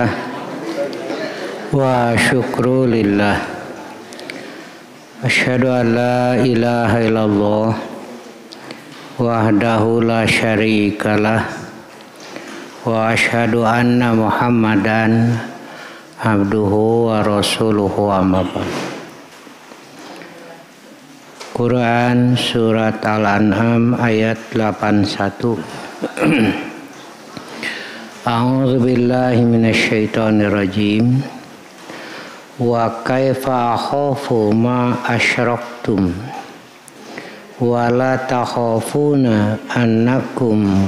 Alhamdulillah wa syukru lillah. Asyhadu an la ilaha illallah wahdahu la syarikalah wa asyhadu anna Muhammadan abduhu wa rasuluhu amma ba'd. Quran surat Al-An'am ayat 81. A'udzu billahi minasyaitonir rajim. Wa kaifa akhafu ma asyraktum wa la takhafuna annakum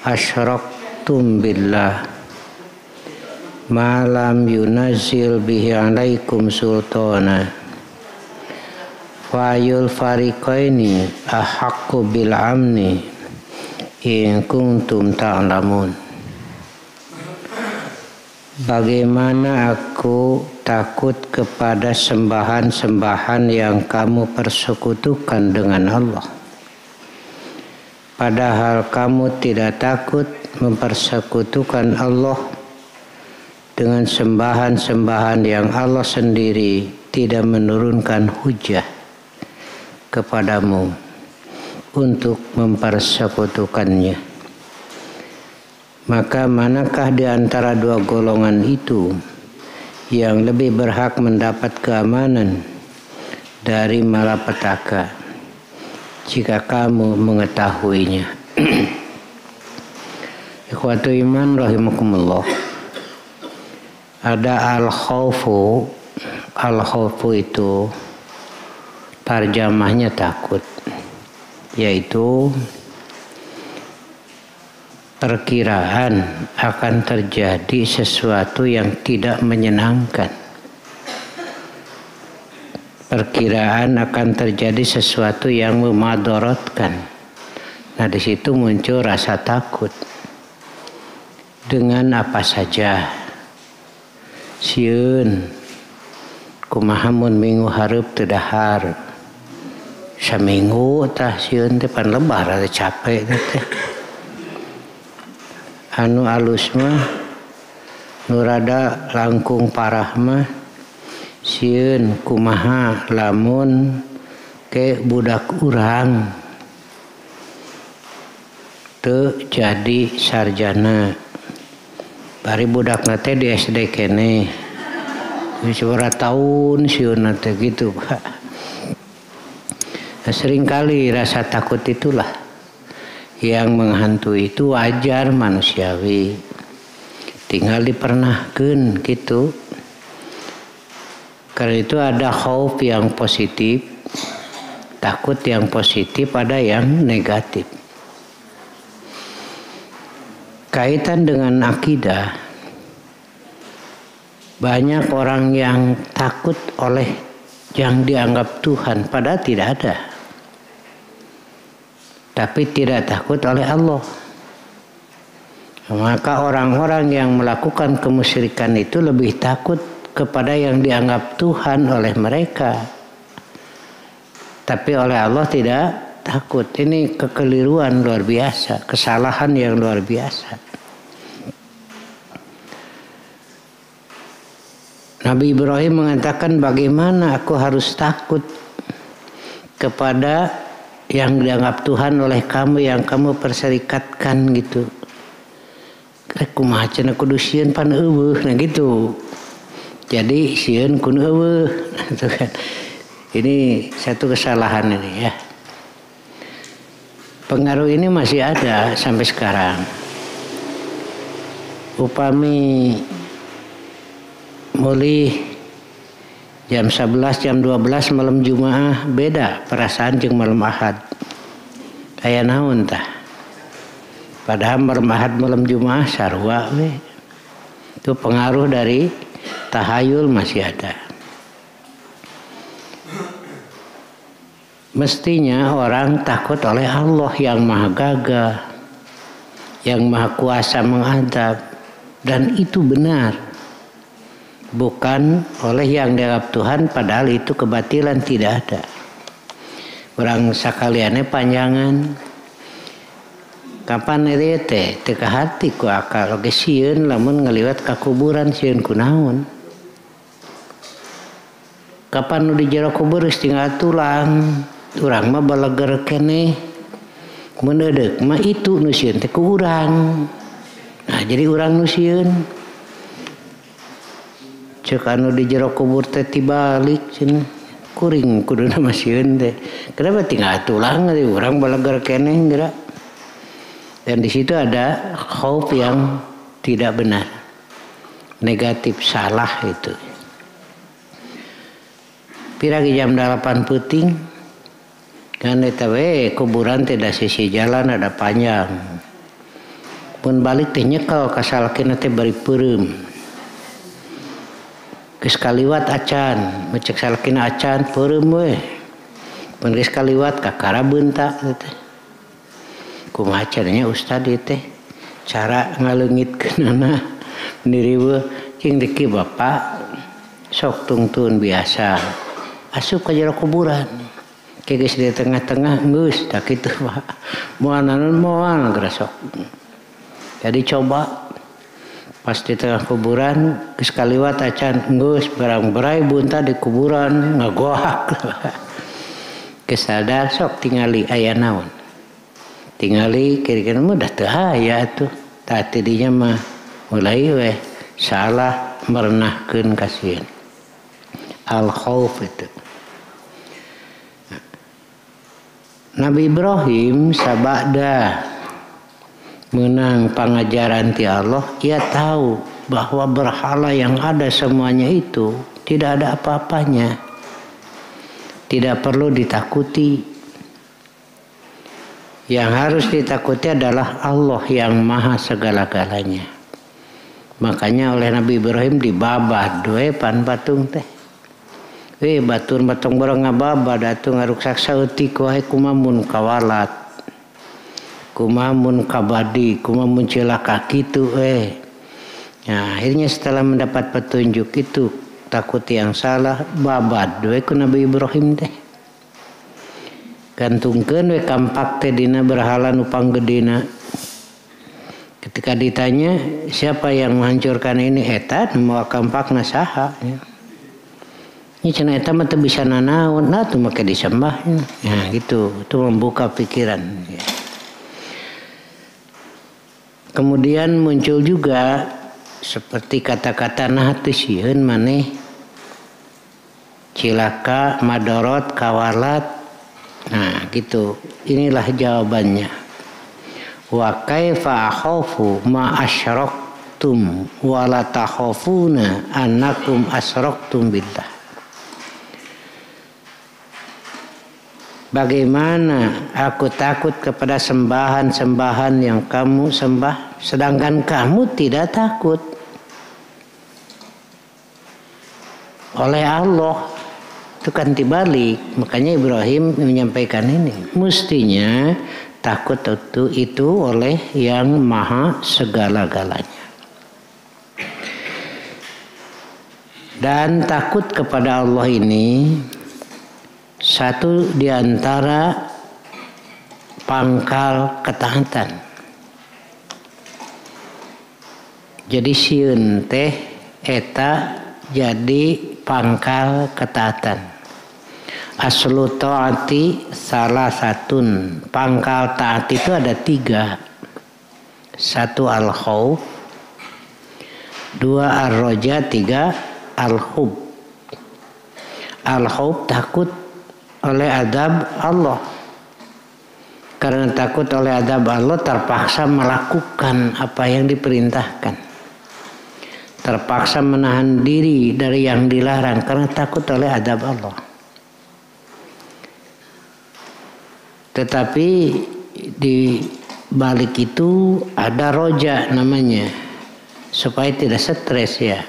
asyraktum billah ma lam yunazzil bihi alaikum sultana fayul fariqaini ahaqqu bil amni in kuntum ta'lamun. Bagaimana aku takut kepada sembahan-sembahan yang kamu persekutukan dengan Allah, padahal kamu tidak takut mempersekutukan Allah dengan sembahan-sembahan yang Allah sendiri tidak menurunkan hujah kepadamu untuk mempersekutukannya. Maka manakah di antara dua golongan itu yang lebih berhak mendapat keamanan dari malapetaka jika kamu mengetahuinya? Ikhwatu iman rahimakumullah. Ada al-khawfu. Al-khawfu itu tarjamahnya takut, yaitu perkiraan akan terjadi sesuatu yang tidak menyenangkan. Perkiraan akan terjadi sesuatu yang memadaratkan. Nah, di situ muncul rasa takut. Dengan apa saja. Sieun kumaha mun minggu hareup teu dahar. Saminggu tah sieun teh pan lebar atuh capek teh. Anu alus mah nu rada langkung parah mah sieun kumaha lamun ke budak urang teu jadi sarjana bari budakna teh di SD keneh geus sabaraha taun sieunna teh gitu Pak. Nah, seringkali rasa takut itulah yang menghantui, itu wajar manusiawi, tinggal dipernahkeun gitu. Karena itu ada khauf yang positif, takut yang positif, ada yang negatif. Kaitan dengan akidah, banyak orang yang takut oleh yang dianggap Tuhan, padahal tidak ada. Tapi tidak takut oleh Allah. Maka orang-orang yang melakukan kemusyrikan itu lebih takut kepada yang dianggap Tuhan oleh mereka. Tapi oleh Allah tidak takut. Ini kekeliruan luar biasa, kesalahan yang luar biasa. Nabi Ibrahim mengatakan, bagaimana aku harus takut kepada yang dianggap Tuhan oleh kamu, yang kamu perserikatkan gitu. Kumaha cenah kudu sieun pan eueuh, nah gitu. Jadi sieun kun eueuh gitu kan. Ini satu kesalahan ini ya. Pengaruh ini masih ada sampai sekarang. Upami mulih jam 11, jam 12 malam Jumaah beda perasaan jeung malam Ahad. Aya naon tah? Padahal malam Ahad malam Jumaah sarua we. Itu pengaruh dari tahayul masih ada. Mestinya orang takut oleh Allah yang maha gagah, yang maha kuasa mengadab, dan itu benar. Bukan oleh yang dianggap Tuhan, padahal itu kebatilan, tidak ada. Orang sakaliannya panjangan Kapan ieu teh teu kahati ku akal oge sieun lamun ngaliwat ka kuburan sieun kunaon. Kapan nu di jero kubur geus tinggal tulang, urang mah balager keneh. Mun eudeup mah itu nu sieun teh ku urang. Nah, jadi urang nu sieun ceuk anu di jero kubur teh tibalik cenah kuring kuduna mah sieun teh. Kenapa tinggal tulang urang balager keneh geura. Dan di situ ada khauf yang tidak benar, negatif, salah itu. Piragi jam 8 peuting, kan eta we kuburan tidak sisi jalan ada panjang. Pun balik teh nyekel ka salakina teh bari peureum. Geus kaliwat acan, mecek salakina acan peureum we. Pun geus kaliwat ka karabeun ta teh. Kumaha caranya ustad ieu teh cara ngaleungitkeunana niriweuh cing deki bapak sok tungtun biasa asup ka jero kuburan ke geus di tengah-tengah geus da kitu mah moal naon moal geura sok. Jadi coba pas di tengah kuburan geus kaliwat acan geus barang-barai bunta di kuburan ngagoak geus sadar sok tingali aya naon. Tingali kira-kira mah dah teu aya atuh. Tah tidinya mah mulai we salah merenahkeun ka sieun. Al khauf itu. Nabi Ibrahim sabada menang pangajaran ti Allah, ia tahu bahwa berhala yang ada semuanya itu tidak ada apa-apanya. Tidak perlu ditakuti. Yang harus ditakuti adalah Allah yang maha segala-galanya. Makanya oleh Nabi Ibrahim dibabad we pan batung teh. Batur batung bareng ngababad atuh ngaruksak saeutik wae kumamun kawalat. Kumamun kabadi, kumamun cilaka kitu Nah, akhirnya setelah mendapat petunjuk itu takut yang salah babad we ku Nabi Ibrahim teh. Gantungkeun we kampak teh dina berhala nu panggedena. Ketika ditanya siapa yang menghancurkan ini eta moal kampakna saha ya. Ini cenah eta mah teu bisa nanaon nah tuh make disembah. Nah gitu itu membuka pikiran ya. Kemudian muncul juga seperti kata-kata nah teu sieun maneh cilaka madorot kawalat. Nah gitu inilah jawabannya. Wa kaifa akhafu ma asyraktum wa la takhafuna annakum asyraktum billah. Bagaimana aku takut kepada sembahan-sembahan yang kamu sembah sedangkan kamu tidak takut oleh Allah. Itu kan dibalik. Makanya Ibrahim menyampaikan ini. Mestinya takut itu oleh yang maha segala-galanya. Dan takut kepada Allah ini satu diantara pangkal ketaatan. Jadi sieun teh eta jadi pangkal ketaatan. Aslu taati salah satun. Pangkal taat itu ada 3. 1 al-khauf, 2 ar-roja, 3 al-hub. Al-khauf takut oleh adab Allah. Karena takut oleh adab Allah terpaksa melakukan apa yang diperintahkan. Terpaksa menahan diri dari yang dilarang karena takut oleh adab Allah. Tetapi di balik itu ada roja namanya supaya tidak stres ya.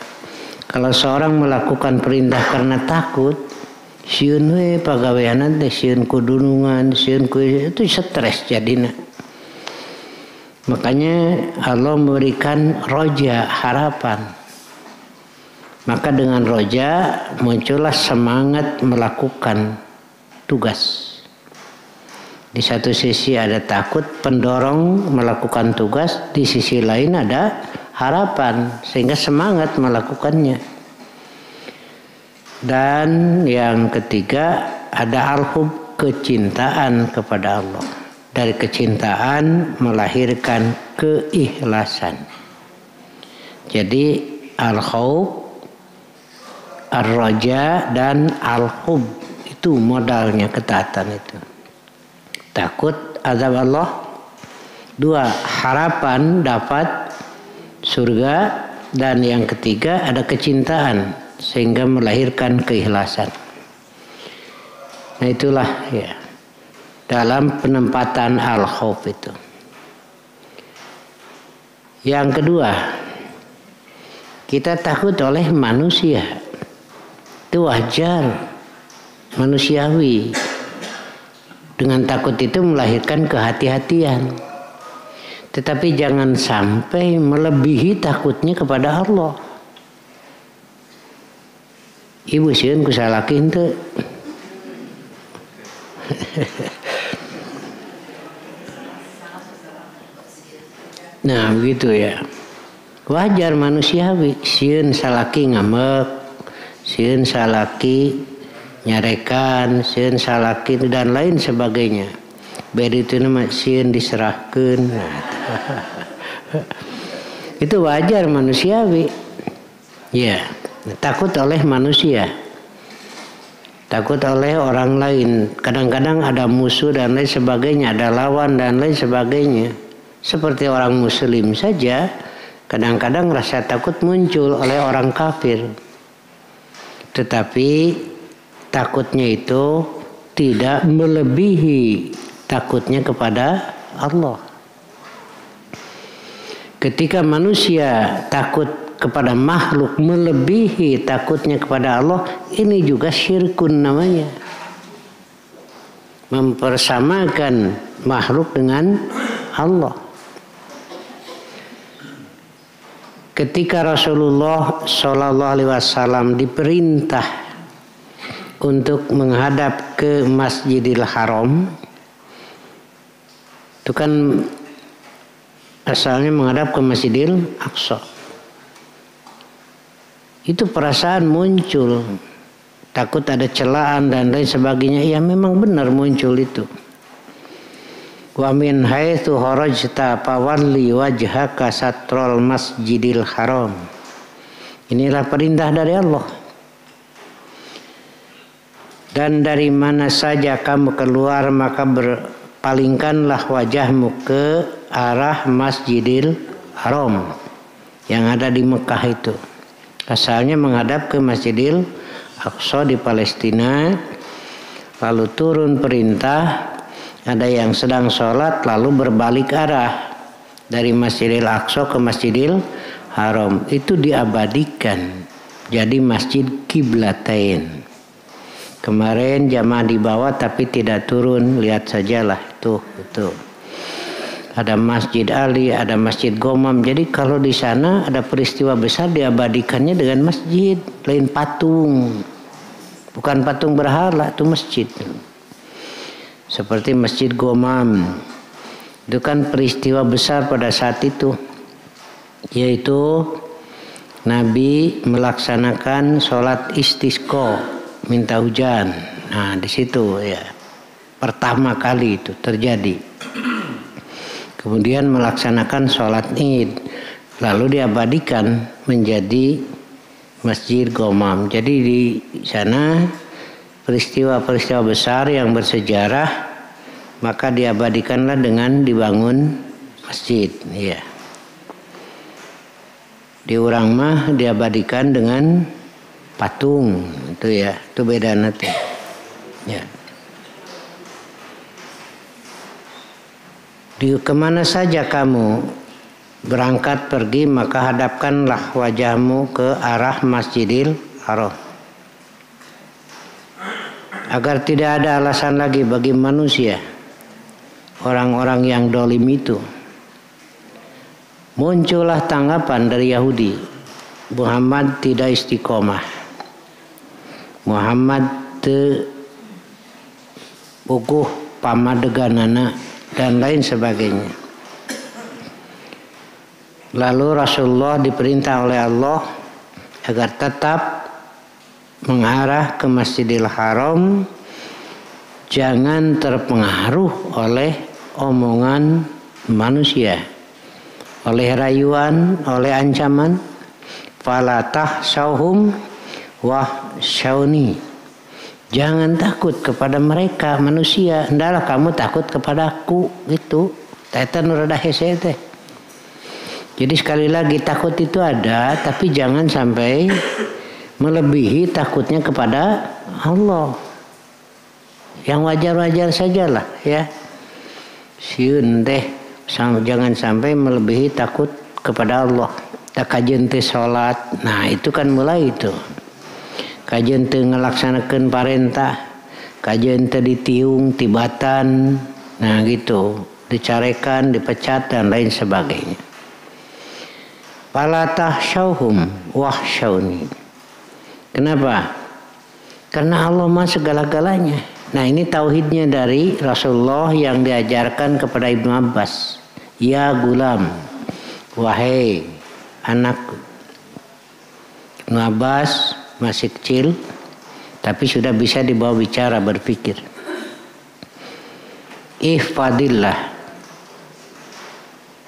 Kalau seorang melakukan perintah karena takut, sieun we pagaweanan teh sieun kudunungan, sieun ku itu stres jadina. Makanya Allah memberikan roja harapan. Maka dengan roja muncullah semangat melakukan tugas. Di satu sisi ada takut pendorong melakukan tugas, di sisi lain ada harapan sehingga semangat melakukannya. Dan yang ketiga ada al-hub, kecintaan kepada Allah. Dari kecintaan melahirkan keikhlasan. Jadi al-khawf, ar-raja dan al-hub itu modalnya ketaatan itu. Takut azab Allah. 2, harapan dapat surga. Dan yang ketiga ada kecintaan sehingga melahirkan keikhlasan. Nah itulah ya dalam penempatan al-khawf itu. Yang kedua, kita takut oleh manusia. Itu wajar, manusiawi. Dengan takut itu melahirkan kehati-hatian. Tetapi jangan sampai melebihi takutnya kepada Allah. Ibu sieun ku salaki henteu. Nah begitu ya. Wajar manusiawi. Sieun salaki ngambek, sieun salaki nyarekan, sieun salaki dan lain sebagainya. Beri itu nama sieun diserahkeun. Itu wajar manusiawi. Ya, takut oleh manusia. Takut oleh orang lain. Kadang-kadang ada musuh dan lain sebagainya, ada lawan dan lain sebagainya. Seperti orang muslim saja, kadang-kadang rasa takut muncul oleh orang kafir. Tetapi takutnya itu tidak melebihi takutnya kepada Allah. Ketika manusia takut kepada makhluk melebihi takutnya kepada Allah, ini juga syirkun namanya. Mempersamakan makhluk dengan Allah. Ketika Rasulullah SAW diperintah untuk menghadap ke Masjidil Haram, itu kan asalnya menghadap ke Masjidil Aqsa. Itu perasaan muncul, takut ada celaan dan lain sebagainya. Ya memang benar muncul itu. Wa min haitsu kharajta fawalli wajhaka satrul Masjidil Haram. Inilah perintah dari Allah. Dan dari mana saja kamu keluar maka berpalingkanlah wajahmu ke arah Masjidil Haram yang ada di Mekah itu. Asalnya menghadap ke Masjidil Aqsa di Palestina. Lalu turun perintah, ada yang sedang sholat lalu berbalik arah dari Masjidil Aqsa ke Masjidil Haram. Itu diabadikan jadi masjid kiblatain. Kemarin jamaah di bawah tapi tidak turun, lihat sajalah itu. Ada Masjid Ali, ada Masjid Gomam. Jadi kalau di sana ada peristiwa besar diabadikannya dengan masjid, lain patung. Bukan patung berhala, itu masjid. Seperti Masjid Gomam. Itu kan peristiwa besar pada saat itu. Yaitu Nabi melaksanakan sholat istisqa, minta hujan. Nah di situ ya pertama kali itu terjadi. Kemudian melaksanakan sholat id, lalu diabadikan menjadi Masjid Gomam. Jadi di sana peristiwa-peristiwa besar yang bersejarah, maka diabadikanlah dengan dibangun masjid. Ya. Di urang mah diabadikan dengan patung, itu ya, itu beda nanti. Ya. Di kemana saja kamu berangkat pergi maka hadapkanlah wajahmu ke arah Masjidil Haram. Agar tidak ada alasan lagi bagi manusia, orang-orang yang dolim itu. Muncullah tanggapan dari Yahudi, Muhammad tidak istiqomah. Muhammad puguh pamadeganana dan lain sebagainya. Lalu Rasulullah diperintah oleh Allah agar tetap mengarah ke Masjidil Haram, jangan terpengaruh oleh omongan manusia, oleh rayuan, oleh ancaman. Falatah syauhum wahsyauni, jangan takut kepada mereka manusia, hendaklah kamu takut kepadaku. Gitu teta nurada hese teh. Jadi sekali lagi takut itu ada, tapi jangan sampai melebihi takutnya kepada Allah. Yang wajar-wajar sajalah ya. Sieun teh jangan sampai melebihi takut kepada Allah. Tak kajen teh salat. Nah, itu kan mulai itu. Kajen teh ngelaksanakeun parentah. Kajen teh ditiung, tibatan. Nah, gitu. Dicarekan, dipecat dan lain sebagainya. Fala tahsyauhum wahsyauni. Kenapa? Karena Allah mah segala-galanya. Nah, ini tauhidnya dari Rasulullah yang diajarkan kepada Ibnu Abbas. Ya gulam, wahai anakku. Ibnu Abbas masih kecil, tapi sudah bisa dibawa bicara, berpikir. Ihfadillah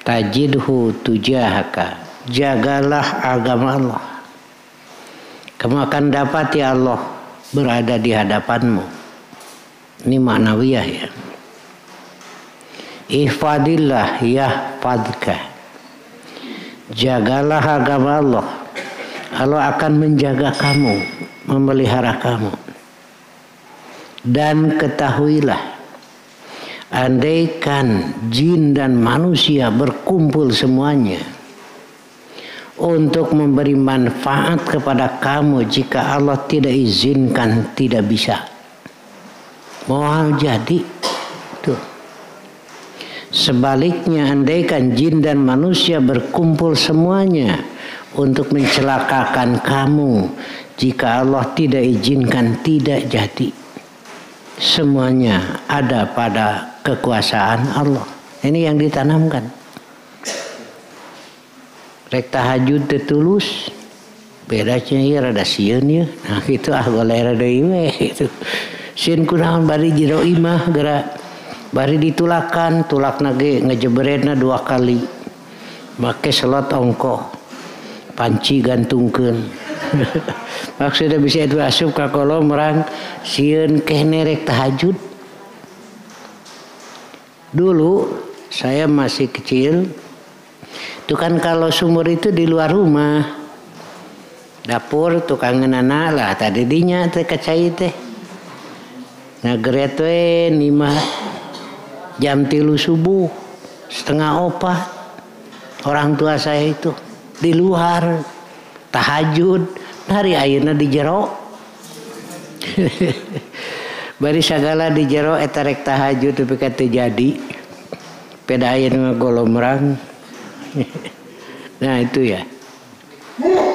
tajidhu tujahaka. Jagalah agama Allah, kamu akan dapat ya Allah berada di hadapanmu. Ini maknawiyah ya. Ihfadillah yahfadka. Jagalah agama Allah, Allah akan menjaga kamu, memelihara kamu. Dan ketahuilah, andaikan jin dan manusia berkumpul semuanya untuk memberi manfaat kepada kamu, jika Allah tidak izinkan, tidak bisa. Mau jadi tuh. Sebaliknya, andaikan jin dan manusia berkumpul semuanya untuk mencelakakan kamu, jika Allah tidak izinkan, tidak jadi. Semuanya ada pada kekuasaan Allah. Ini yang ditanamkan. Rek tahajud tetulus, bedanya ya rada sieun ya. Nah gitu golera deui we gitu. Sieun kunaon bari jero imah geura bari ditulakan, tulakna ge ngejebretna 2 kali. Make selot ongkoh. Panci gantungkeun. Maksudnya bisa itu asup ka kolom orang sieun kene rek tahajud. Dulu saya masih kecil, itu kan kalau sumur itu di luar rumah, dapur tukangeunana lah tadi dinya teh kacai teh ngageret we 5 jam 3 subuh 3:30 orang tua saya itu di luar tahajud, hari ayeuna di jero. Bari sagala di jero eta rek tahajud tapi teu jadi. Peda ayeuna golomrang. Nah itu ya.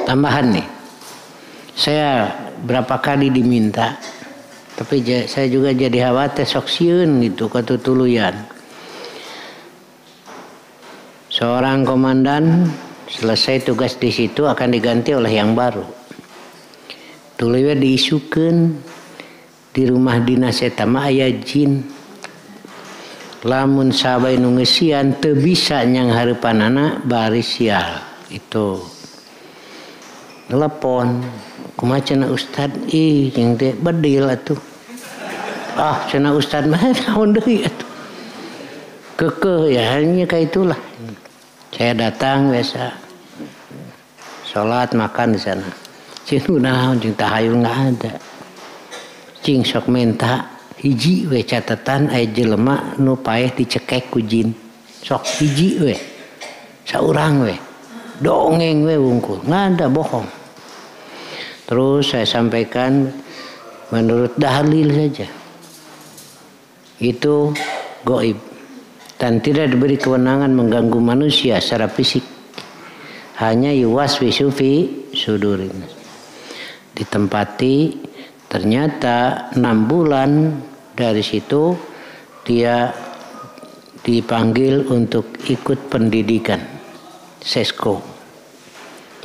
Tambahan nih. Saya berapa kali diminta, tapi saya juga jadi khawatir sok sieun gitu katutuluyan. Seorang komandan selesai tugas di situ akan diganti oleh yang baru. Tuluy diisukeun di rumah dinas eta mah aya jin. Lamun sabai nu ngeusian teu bisa nyang hareupanana bari sial. Itu telepon kumaha cenah ustad jeung teh bedil atuh. Ah cenah ustad mah naon deui atuh. Keukeuh ya hanya kayak itulah. Saya datang biasa salat makan di sana. Cing naon jeung tahayul enggak ada. Cing sok minta hiji we catatan aya jelema nu paeh dicekek ku jin. Sok hiji we. Saurang we. Dongeng we wungkul. Enggak ada bohong. Terus saya sampaikan menurut dalil saja. Itu gaib dan tidak diberi kewenangan mengganggu manusia secara fisik. Hanya yuwaswisu fi sudurin. Ditempati, ternyata 6 bulan dari situ dia dipanggil untuk ikut pendidikan sesko.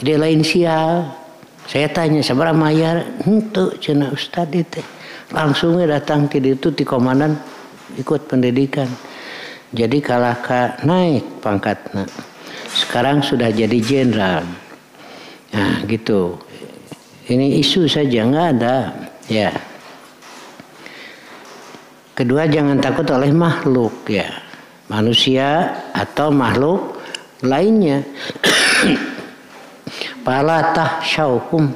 Jadi lain sial. Saya tanya seberapa mayar? Henteu cenah ustad itu. Langsung datang ke itu di komandan ikut pendidikan. Jadi kalaka naik pangkatnya. Sekarang sudah jadi jenderal. Nah gitu. Ini isu saja nggak ada. Ya. Kedua, jangan takut oleh makhluk ya. Manusia atau makhluk lainnya. Fala tahsyauhum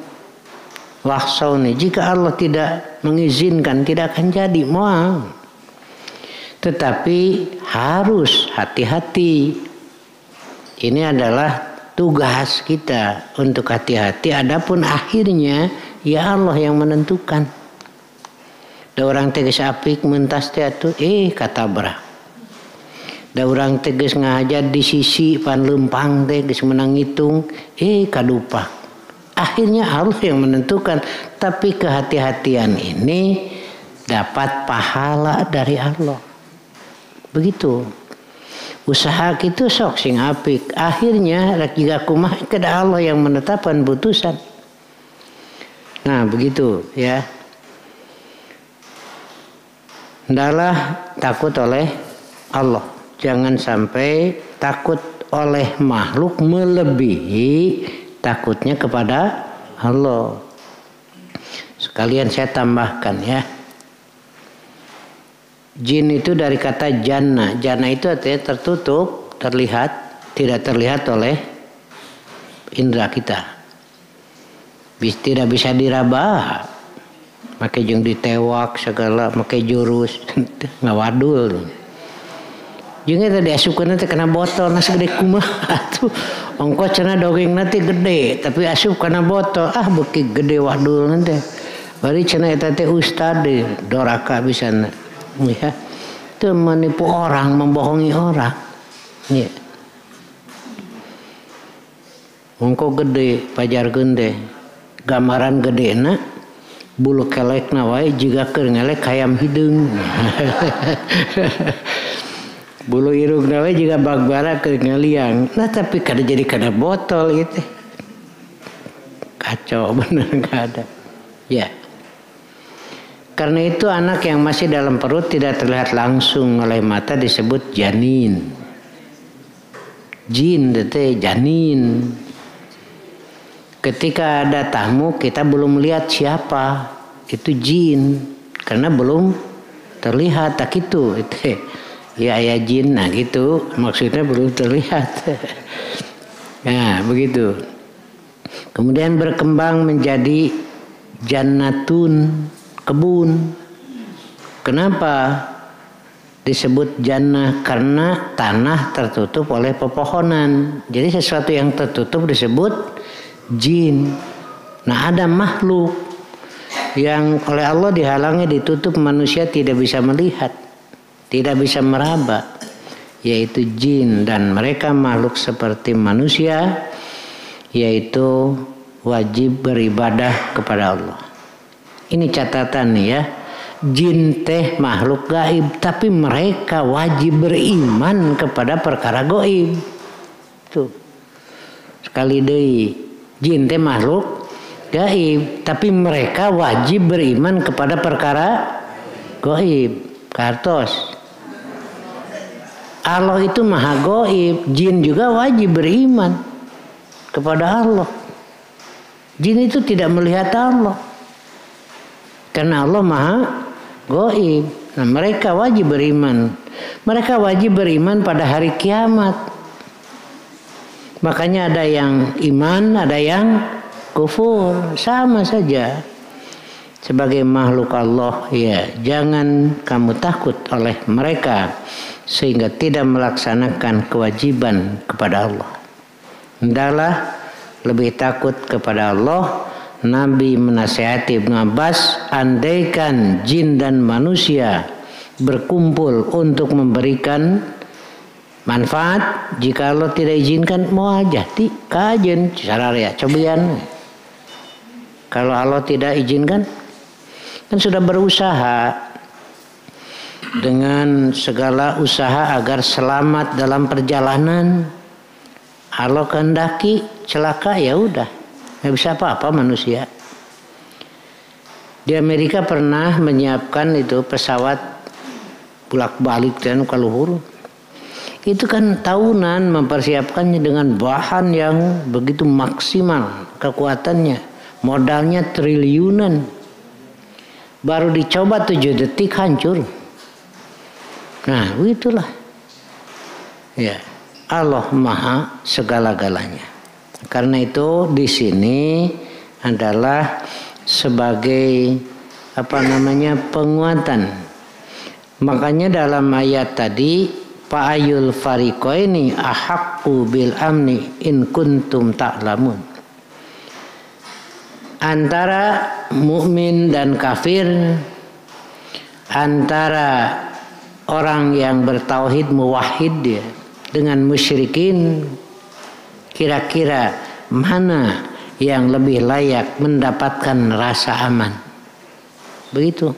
wakhshawni. Jika Allah tidak mengizinkan tidak akan jadi moal. Tetapi harus hati-hati. Ini adalah tugas kita untuk hati-hati. Adapun akhirnya ya Allah yang menentukan. Da orang teges apik mentas teh atuh katabrak. Da urang teges ngahajar di sisi pan lempang teh geus menang ngitung kadupak. Akhirnya Allah yang menentukan, tapi kehati-hatian ini dapat pahala dari Allah. Begitu. Usaha kitu sok sing apik, akhirnya rek jiga kumaha kada Allah yang menetapkan putusan. Nah, begitu ya. Hendaklah takut oleh Allah. Jangan sampai takut oleh makhluk melebihi takutnya kepada Allah. Sekalian saya tambahkan ya. Jin itu dari kata jannah. Jannah itu artinya tertutup, terlihat, tidak terlihat oleh indera kita. Tidak bisa diraba. Make jeung ditewak segala, make jurus ngawadul. Jeung eta diasupkeun teh kana botol nasi gede kumaha tuh. Ongko cenah dongeng nanti gede, tapi asup kana botol beuki gede wadul teh. Bari cenah eta teh ustad doraka bisana. Ya. Itu menipu orang, membohongi orang. Ya. Ongko gede pajarkeun teh. Gambaran gedena bulu kelekna wae jiga keur ngelek hayam hideung. Bulu irungna we juga bagbara ke ngeliang. Nah tapi kada jadi kada botol gitu. Kacau bener gak ada. Ya. Karena itu anak yang masih dalam perut tidak terlihat langsung oleh mata disebut janin. Jin itu janin. Ketika ada tamu kita belum melihat siapa. Itu jin. Karena belum terlihat tak itu. Ya ayah jin, nah gitu maksudnya belum terlihat. Nah begitu. Kemudian berkembang menjadi jannatun, kebun. Kenapa disebut jannah? Karena tanah tertutup oleh pepohonan. Jadi sesuatu yang tertutup disebut jin. Nah ada makhluk yang oleh Allah dihalangi, ditutup, manusia tidak bisa melihat, tidak bisa meraba, yaitu jin. Dan mereka makhluk seperti manusia, yaitu wajib beribadah kepada Allah. Ini catatan nih ya. Jin teh makhluk gaib, tapi mereka wajib beriman kepada perkara gaib. Tuh. Sekali deui, jin teh makhluk gaib, tapi mereka wajib beriman kepada perkara gaib. Kartos. Allah itu maha gaib, jin juga wajib beriman kepada Allah. Jin itu tidak melihat Allah, karena Allah maha gaib. Nah, mereka wajib beriman. Mereka wajib beriman pada hari kiamat. Makanya ada yang iman, ada yang kufur, sama saja. Sebagai makhluk Allah, ya jangan kamu takut oleh mereka sehingga tidak melaksanakan kewajiban kepada Allah. Hendaklah lebih takut kepada Allah. Nabi menasihati Ibnu Abbas, andaikan jin dan manusia berkumpul untuk memberikan manfaat, jika Allah tidak izinkan mau aja ti kajen sararea cobian. Kalau Allah tidak izinkan, kan sudah berusaha. dengan segala usaha agar selamat dalam perjalanan. Allah kehendaki celaka, ya udah, nggak bisa apa-apa manusia. Di Amerika pernah menyiapkan itu pesawat bolak-balik dan ke luhur. Itu kan tahunan mempersiapkannya dengan bahan yang begitu maksimal kekuatannya, modalnya triliunan. Baru dicoba 7 detik hancur. Nah, itulah. Ya, Allah Maha segala-galanya. Karena itu di sini adalah sebagai penguatan. Makanya dalam ayat tadi, fa'ayul fariqaini ahaqqu bil amni in kuntum ta'lamun. Antara mukmin dan kafir, antara orang yang bertauhid muwahhid dia dengan musyrikin, kira-kira mana yang lebih layak mendapatkan rasa aman? Begitu.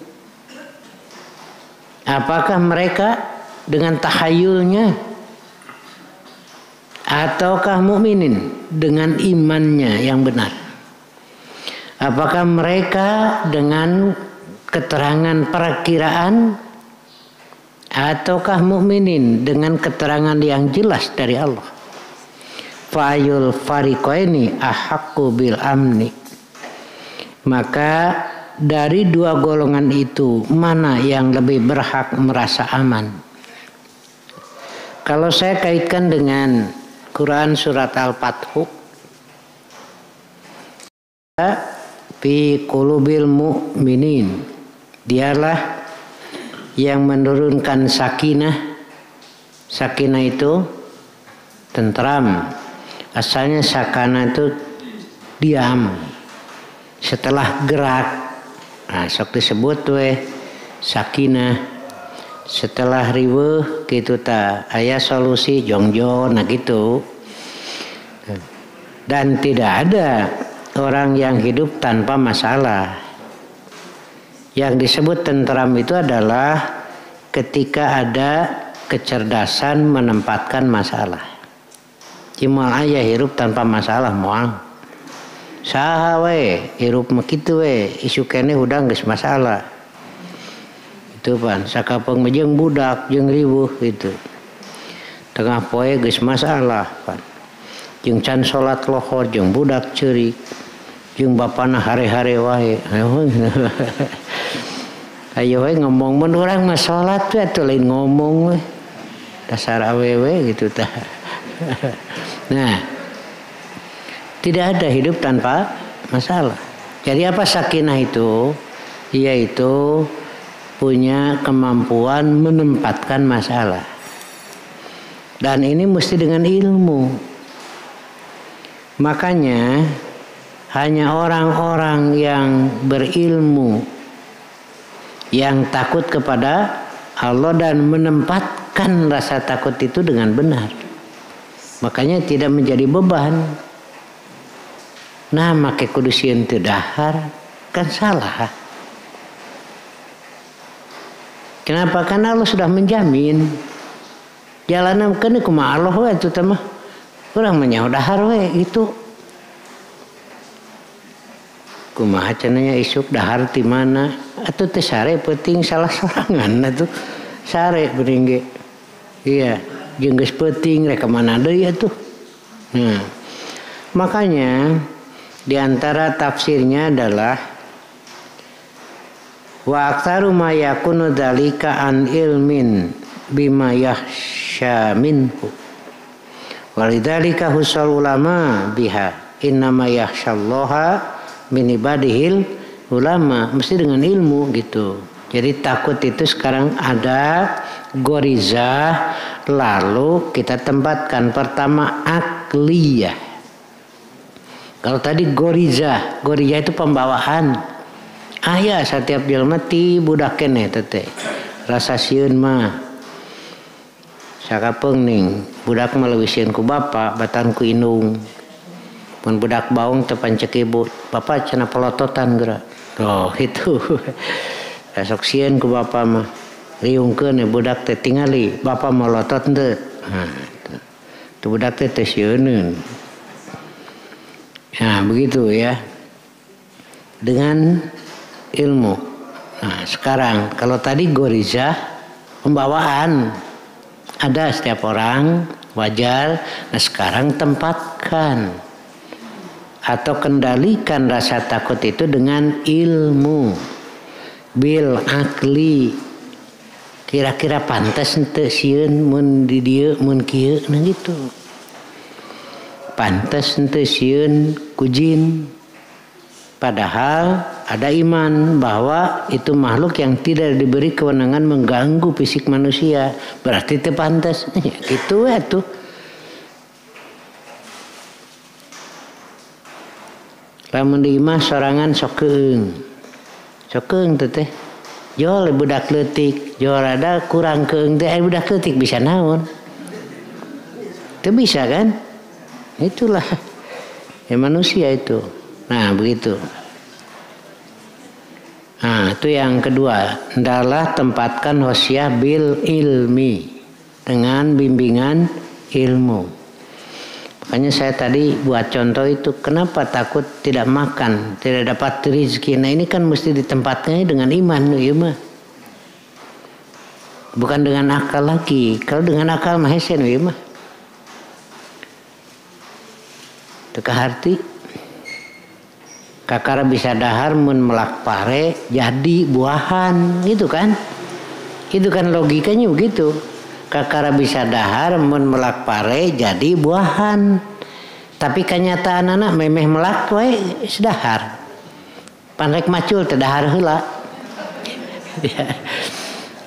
Apakah mereka dengan tahayulnya, ataukah mukminin dengan imannya yang benar? Apakah mereka dengan keterangan perakiraan, ataukah mukminin dengan keterangan yang jelas dari Allah? Fa'ayul fariqaini ahaqqu bil amni. Maka dari dua golongan itu, mana yang lebih berhak merasa aman? Kalau saya kaitkan dengan Quran surat Al-Fathu, fi qulubil mu'minin, dialah yang menurunkan sakinah. Sakinah itu tentram. Asalnya sakana itu diam setelah gerak. Nah, sok disebut sakinah. Setelah riweuh gitu ta aya solusi jongjo, nah gitu. Dan tidak ada orang yang hidup tanpa masalah. Yang disebut tentram itu adalah ketika ada kecerdasan menempatkan masalah. Cimal aya hirup tanpa masalah moal. Saha we hirup mah kitu we, isu keneh udang geus masalah. Itu pan sakapeung mah jeung budak jeung riweuh gitu. Tengah poe geus masalah pan. Jeung can salat lohor jeung budak ceurik. Jeung bapana hare-hare wae. Ayo we ngomong mun urang mah salat we atuh lain ngomong we. Dasar awewe gitu tah. Nah, tidak ada hidup tanpa masalah. Jadi apa sakinah itu? Yaitu punya kemampuan menempatkan masalah. Dan ini mesti dengan ilmu. Makanya hanya orang-orang yang berilmu, yang takut kepada Allah dan menempatkan rasa takut itu dengan benar, makanya tidak menjadi beban. Nah, make kudu sieun teu dahar kan salah. Kenapa? Karena Allah sudah menjamin. Jalanan kene kumaha Allah we atuh teh mah. Urang mah nyaho dahar we gitu. Kumaha cenanya isuk dahar ti mana? Atuh teh sare peuting salah sorangan atuh. Sare beuring ge. Iya, jeung geus peuting rek ka mana deui atuh. Nah. Makanya di antara tafsirnya adalah wa aktsaru ma yakunu dzalika an ilmin bima yahsya minhu. Walidzalika husal ulama biha innama yahsyallaha min ibadihil ulama, mesti dengan ilmu gitu. Jadi takut itu sekarang ada gorizah, lalu kita tempatkan pertama akliyah. Kalau tadi gorizah itu pembawaan. Aya setiap jelema ti budak keneh teh. Rasa sieun mah sakapeung ning budak mah leuwih sieun ku bapa, batan ku indung. Mun budak baung teu pancek ibu, bapa cenah pelototan geura. Oh, itu. Sok sieun ku bapa mah. riungkeun budak teh tingali bapa molotot teu. Nah, itu budak teh sieun. Nah, begitu ya. Dengan ilmu. Nah, sekarang kalau tadi goriza pembawaan ada setiap orang wajar. Nah, sekarang tempatkan atau kendalikan rasa takut itu dengan ilmu, bil akli. Kira-kira pantas henteu sieun mun di dieu mun kieu nah gitu. Pantas henteu sieun ku jin. Padahal ada iman bahwa itu makhluk yang tidak diberi kewenangan mengganggu fisik manusia. Berarti itu pantas. Gitu ya tuh. Lamun di imah sorangan sokeung. Sokeung teh teh. Jol budak leutik, jol ada kurang keung teh budak leutik bisa naon? Itu bisa kan? Itulah ya manusia itu. Nah, begitu. Nah, itu yang kedua. Hendaklah tempatkan hosyah bil ilmi. Dengan bimbingan ilmu. Makanya saya tadi buat contoh itu. Kenapa takut tidak makan, tidak dapat rezeki. Nah, ini kan mesti ditempatkannya dengan iman. Ya, mah. Bukan dengan akal lagi. Kalau dengan akal mah hesen. Ya, mah. Teka harti. Kakara bisa dahar mun melak pare jadi buahan gitu kan? Itu kan logikanya begitu. Kakara bisa dahar mun melak pare jadi buahan. Tapi kenyataan anak memeh melak we sedahar. Pan rek macul teh dahar heula.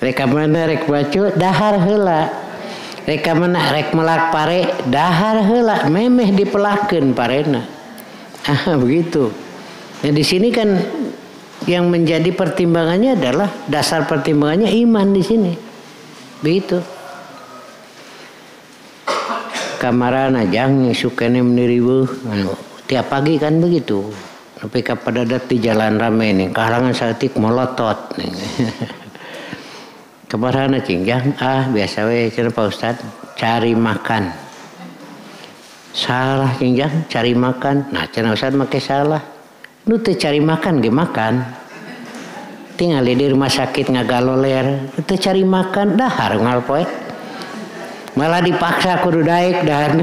Rek mana rek macul dahar heula. Rek mana rek melak pare dahar heula memeh dipelakeun parena. Begitu. Nah, di sini kan yang menjadi pertimbangannya adalah dasar pertimbangannya iman di sini. Begitu. Kamarana jang sukene meniriweuh. Tiap pagi kan begitu. Tapi pada dat di jalan rame nih, kalangan saeutik molotot nih. Kamarana cingjang biasa we cenah Pak Ustad cari makan. Salah cingjang cari makan. Nah, cenah Ustad make salah. Lu teh cari makan ge makan. Tinggal di rumah sakit ngagaloler, teh cari makan dahar ngal poe. Malah dipaksa kudu daek dahar.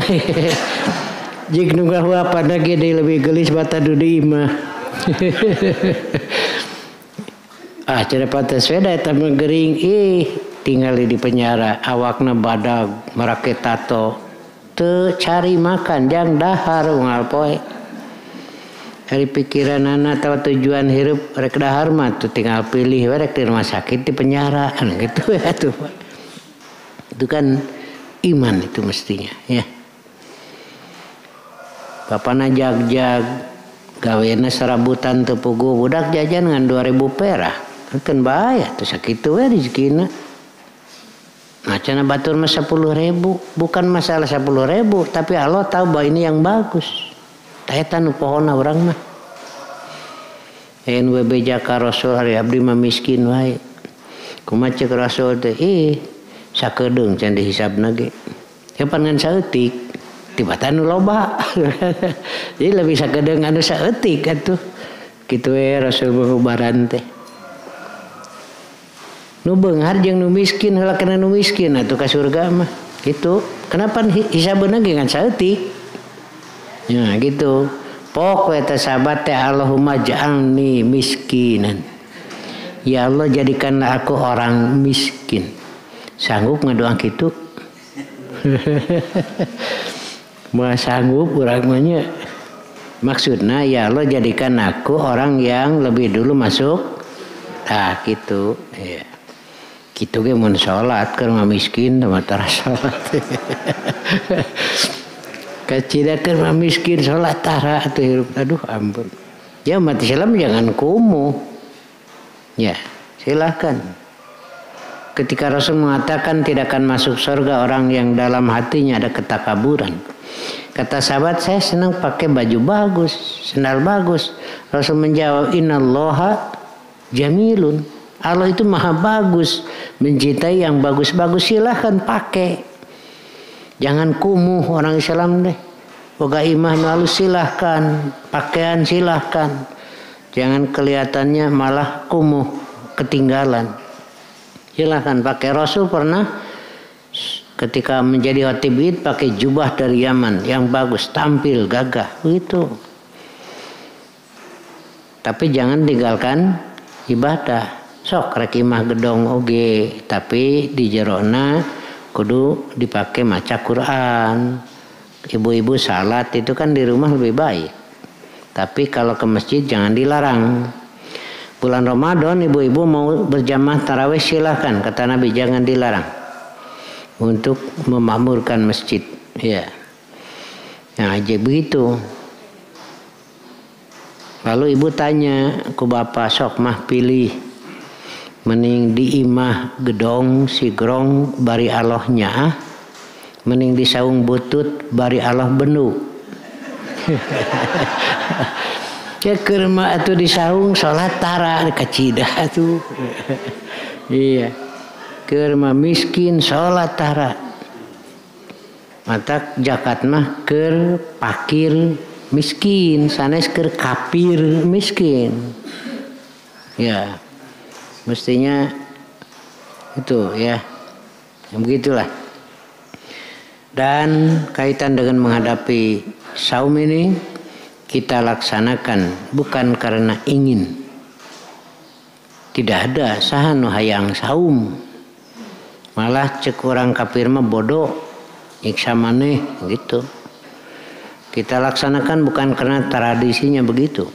Jig nu gahuapanna ge deui leuwih geulis bata dudi imah. Cenah pantes we da eta mah geuring tinggal di penjara, awakna badag, marake tato. Teu cari makan jang dahar ngal poe. Hari pikiran anak atau tujuan hidup rek dahar mah tuh tinggal pilih rek di rumah sakit di penjara gitu ya tuh. Itu kan iman itu mestinya ya. Bapana jag-jag gaweana serabutan teu puguh budak jajan ngan 2000 perak. Kan bahaya tuh sakitu we rezekina. Nah cenah batur mah 10.000, bukan masalah 10.000 tapi Allah tahu bahwa ini yang bagus. Eta nu pohonna urang mah. NWB jaka Rasul hari abdi mah miskin wae. Kumaha ceuk Rasul teh sakedeung can dihisabna ge. Ya pan ngan saeutik tibatan nu loba. Jadi lebih sakedeung anu saeutik atuh. Kitu we Rasul bahubaran teh. Nu beunghar jeung nu miskin heula kana nu miskin atuh ka surga mah. Gitu. Kenapa hisabeuna ge ngan saeutik? Ya gitu. Pok eta sahabat teh Allahumma ja'alni miskinan. Ya Allah jadikanlah aku orang miskin. Sanggup ngadoa kitu? Moal sanggup urang mah nya. Maksudna ya Allah jadikan aku orang yang lebih dulu masuk. Tah gitu. Ya. Kitu ge mun salat keur miskin teh tara salat. Kacidakeun mah miskin salat tara atuh aduh ampun. Ya umat Islam jangan kumuh. Ya, silakan. Ketika Rasul mengatakan tidak akan masuk surga orang yang dalam hatinya ada ketakaburan. Kata sahabat, saya senang pakai baju bagus, sandal bagus. Rasul menjawab, innallaha jamilun. Allah itu maha bagus, mencintai yang bagus-bagus, silahkan pakai. Jangan kumuh orang Islam deh. Boga imah halus silahkan, pakaian silahkan. Jangan kelihatannya malah kumuh, ketinggalan. Silahkan pakai. Rasul pernah ketika menjadi khatib Id pakai jubah dari Yaman yang bagus, tampil gagah, begitu. Tapi jangan tinggalkan ibadah. Sok rek imah gedong oge, tapi di jerona kudu dipakai maca Quran. Ibu-ibu salat itu kan di rumah lebih baik. Tapi kalau ke masjid jangan dilarang. Bulan Ramadan ibu-ibu mau berjamaah tarawih silahkan, kata Nabi, jangan dilarang. Untuk memakmurkan masjid, ya. Yang aja begitu. Lalu ibu tanya ku bapak, sok mah pilih mending di imah gedong sigrong bari Allahnya, mending di saung butut bari Allah benu. Ya kerma itu di saung salat tara kecidah tuh. Iya. Kerma miskin salat tara. Mata jakat mah keur pakir miskin, sanes keur kafir miskin. Ya. Mestinya itu ya. Yang begitulah. Dan kaitan dengan menghadapi saum ini kita laksanakan bukan karena ingin. Tidak ada saha nu hayang saum. Malah cek orang kafir mah bodoh. Nyiksa maneh gitu. Kita laksanakan bukan karena tradisinya begitu.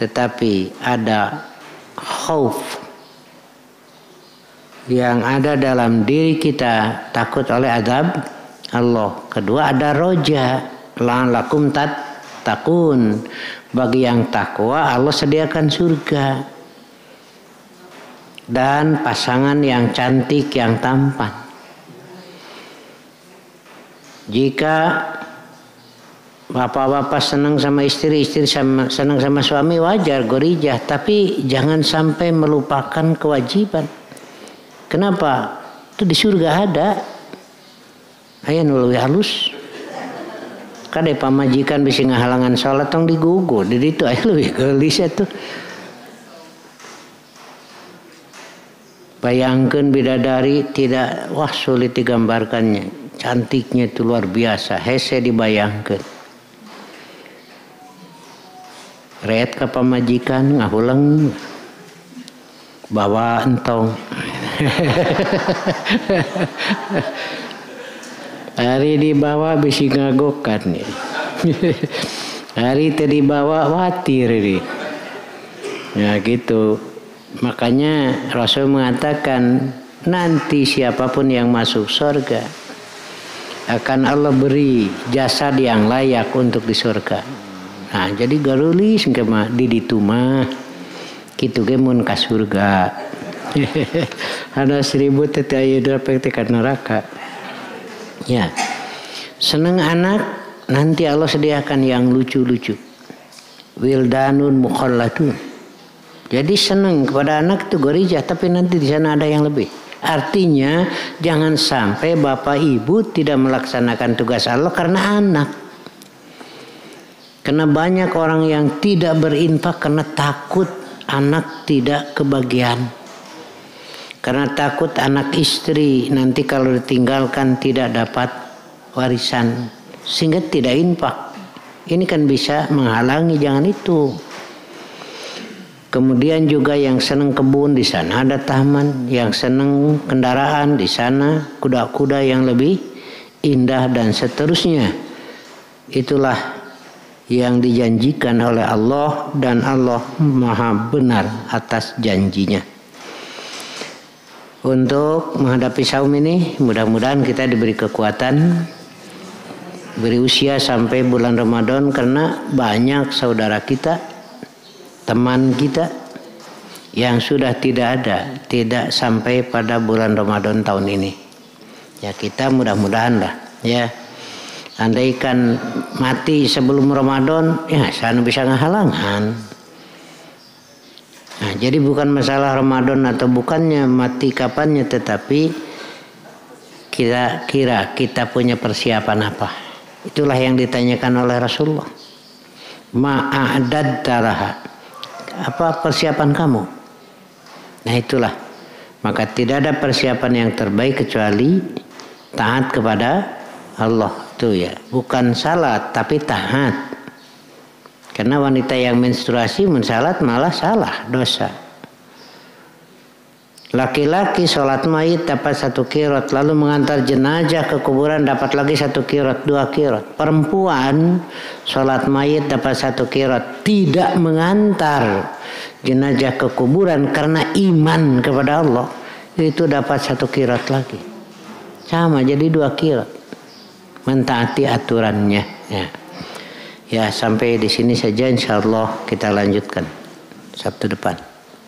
Tetapi ada khauf yang ada dalam diri kita, takut oleh azab Allah. Kedua ada roja, la'allakum tattaqun, bagi yang takwa Allah sediakan surga dan pasangan yang cantik, yang tampan. Jika bapak-bapak senang sama istri, istri senang sama suami, wajar gorijah, tapi jangan sampai melupakan kewajiban. Kenapa? Itu di surga ada. Aya nu leuwih halus. Kade pamajikan bisa ngahalangan salat tong digugu. Di ditu aya leuwih geulis atuh. Bayangkeun bidadari tidak, wah sulit digambarkannya. Cantiknya itu luar biasa, hese dibayangkeun. Reet ka pamajikan ngahulang bawa entong. Hari dibawa bisi ngagokan nih. Hari tadi dibawa watir nih. Ya gitu. Makanya Rasul mengatakan nanti siapapun yang masuk surga akan Allah beri jasad yang layak untuk di surga. Nah jadi garulis kema di ditu mah kitu ge mun ka surga. Ada 1000 teh aya dapet ka neraka. Ya. Seneng anak nanti Allah sediakan yang lucu-lucu. Wildanun mukhalladun. Jadi seneng kepada anak itu gorijah, tapi nanti di sana ada yang lebih. Artinya jangan sampai bapak ibu tidak melaksanakan tugas Allah karena anak. Karena banyak orang yang tidak berinfak karena takut anak tidak kebagian. Karena takut anak istri nanti kalau ditinggalkan tidak dapat warisan. Sehingga tidak infak. Ini kan bisa menghalangi, jangan itu. Kemudian juga yang senang kebun di sana ada taman, yang senang kendaraan di sana kuda-kuda yang lebih indah dan seterusnya. Itulah yang dijanjikan oleh Allah dan Allah Maha benar atas janjinya. Untuk menghadapi saum ini mudah-mudahan kita diberi kekuatan, beri usia sampai bulan Ramadan, karena banyak saudara kita, teman kita yang sudah tidak sampai pada bulan Ramadan tahun ini. Ya kita mudah-mudahan lah ya. Andaikan mati sebelum Ramadan, ya sana bisa ngehalangan. Nah jadi bukan masalah Ramadan atau bukannya, mati kapannya, tetapi kira-kira kita punya persiapan apa? Itulah yang ditanyakan oleh Rasulullah. Ma'adad taraha. Apa persiapan kamu? Nah itulah. Maka tidak ada persiapan yang terbaik kecuali taat kepada Allah. Itu ya. Bukan salat tapi taat. Karena wanita yang menstruasi mensalat malah salah, dosa. Laki-laki sholat mayit dapat 1 qirot, lalu mengantar jenazah ke kuburan dapat lagi 1 qirot, 2 qirot. Perempuan sholat mayit dapat 1 qirot, tidak mengantar jenazah ke kuburan karena iman kepada Allah, itu dapat 1 qirot lagi. Sama, jadi 2 qirot. Mentaati aturannya. Ya, sampai di sini saja, insyaallah kita lanjutkan Sabtu depan.